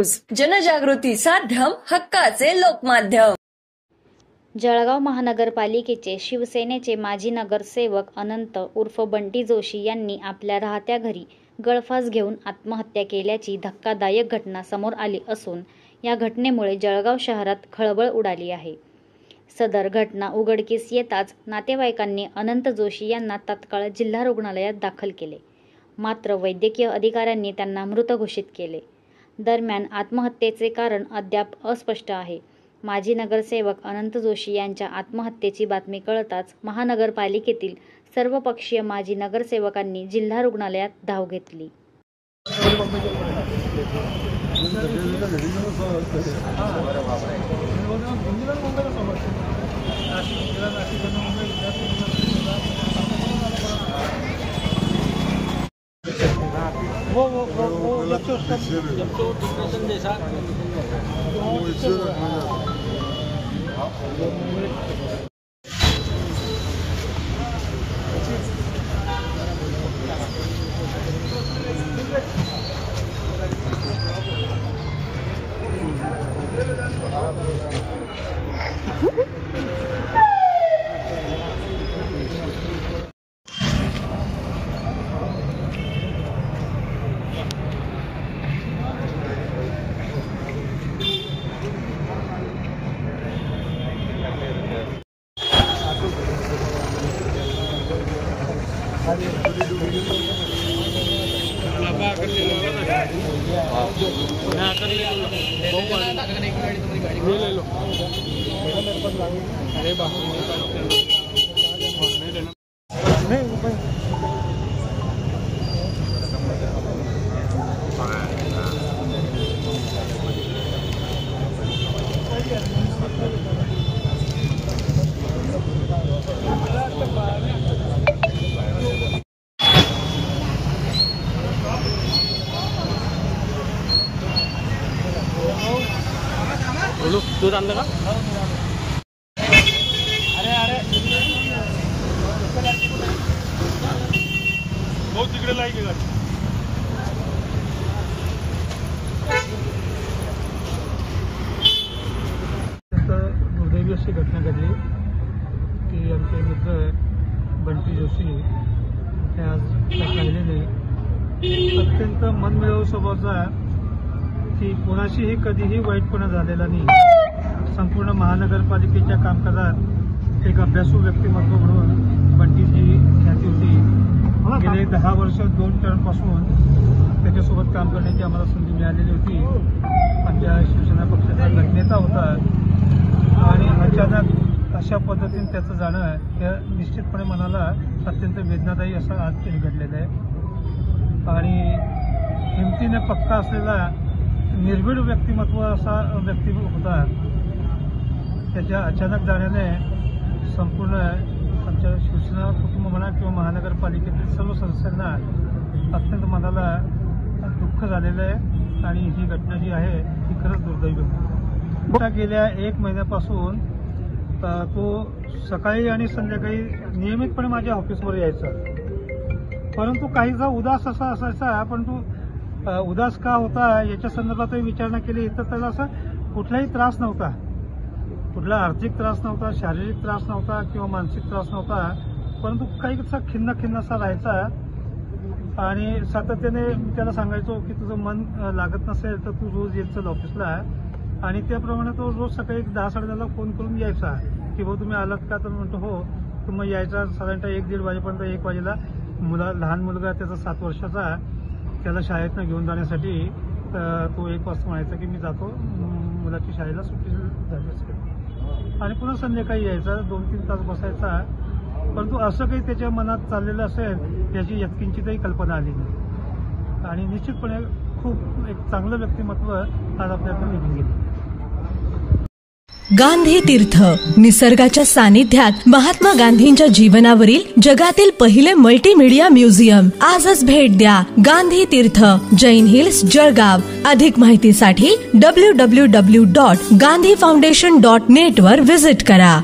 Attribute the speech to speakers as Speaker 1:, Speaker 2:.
Speaker 1: News, जनजागृती साध्यम, हक्काचे लोकमाध्यम।
Speaker 2: जळगाव महानगरपालिकेचे शिवसेनेचे माजी नगरसेवक अनंत उर्फ बंटी जोशी यांनी आपल्या राहत्या घरी गळफास घेऊन आत्महत्या केल्याची धक्कादायक घटना समोर आली असून या घटनेमुळे जळगाव शहरात खळबळ उडाली आहे। सदर घटना उघडकीस येताच नातेवाईकांनी अनंत जोशी यांना तात्काळ जिल्हा रुग्णालयात दाखल केले, मात्र वैद्यकीय अधिकाऱ्यांनी त्यांना मृत घोषित केले। दरम्यान आत्महत्येचे कारण अद्याप अस्पष्ट आहे। माजी नगरसेवक अनंत जोशी यांच्या आत्महत्येची बातमी कळताच महानगरपालिकेतील सर्वपक्षीय माजी नगरसेवकांनी जिल्हा रुग्णालयात धाव घेतली।
Speaker 3: दूध आणलं का? अरे बहुत तिकडे लाईक आहे। दुर्दैवी अशी घटना घडली की आमचे मित्र बंटी जोशी ते आज राहिले नाही। अत्यंत मनमिळावू स्वभावाचा की कोणाशीही कधीही वाईटपणा झालेला नाही। संपूर्ण महानगरपालिकेच्या कामकाजात एक अभ्यासू व्यक्तिमत्व म्हणून बंटीची ख्याती होती। गेले 10 वर्ष 2 टर्मपासून त्याच्यासोबत काम करण्याची आम्हाला संधी मिळालेली होती। आमच्या शिवसेना पक्षाचा गटनेता होता आणि अचानक अशा पद्धतीने त्याचं जाणं हे निश्चितपणे मनाला अत्यंत वेदनादायी असं आज घडलेलं आहे। आणि हिमतीने पक्का असलेला निर्भीड व्यक्तिमत्व असा व्यक्ती होता। त्याच्या अचानक जाण्याने संपूर्ण आमच्या शिवसेना कुटुंब म्हणा किंवा महानगरपालिकेतील सर्व सदस्यांना अत्यंत मनाला दुःख झालेलं आहे आणि ही घटना जी आहे ती खरंच दुर्दैवी होती। गेल्या 1 महिन्यापासून तो सकाळी आणि संध्याकाळी नियमितपणे माझ्या ऑफिसवर यायचा, परंतु काहीसा उदास असा असायचा। परंतु उदास का होता याच्या संदर्भातही विचारणा केली तर त्याला असं कुठलाही त्रास नव्हता, कुठला आर्थिक त्रास नव्हता, शारीरिक त्रास नव्हता किंवा मानसिक त्रास नव्हता, परंतु काही असा खिन्न असा राहायचा। आणि सातत्याने त्याला सांगायचो की तुझं मन लागत नसेल तर तू रोज येत चल ऑफिसला। आणि त्याप्रमाणे तो रोज सकाळी 10-10:30 फोन करून यायचा की भाऊ तुम्ही आलात का? तर म्हणतो हो। तर मग यायचा साधारणतः 1-1:30 वाजेपर्यंत। 1 वाजेला लहान मुलगा त्याचा 7 वर्षाचा त्याला शाळेतनं घेऊन जाण्यासाठी तो 1 वाजता म्हणायचा की मी जातो, मुलाची शाळेला सुट्टी झाली असेल। आणि पुन्हा संध्याकाळी यायचा, 2-3 तास बसायचा, परंतु असं काही त्याच्या मनात चाललेलं असेल याची यत्किंचितही कल्पना आली नाही। आणि निश्चितपणे खूप एक चांगलं व्यक्तिमत्व आज आपल्याकडे निघून गेलं।
Speaker 4: गांधी तीर्थ, निसर्गाच्या सानिध्यात महात्मा गांधींच्या जीवनावरील जगातील पहिले मल्टीमीडिया म्युझियम। आजच भेट द्या गांधी तीर्थ, जैन हिल्स, जळगाव। अधिक माहितीसाठी www.gandhifoundation.net वर व्हिजिट करा।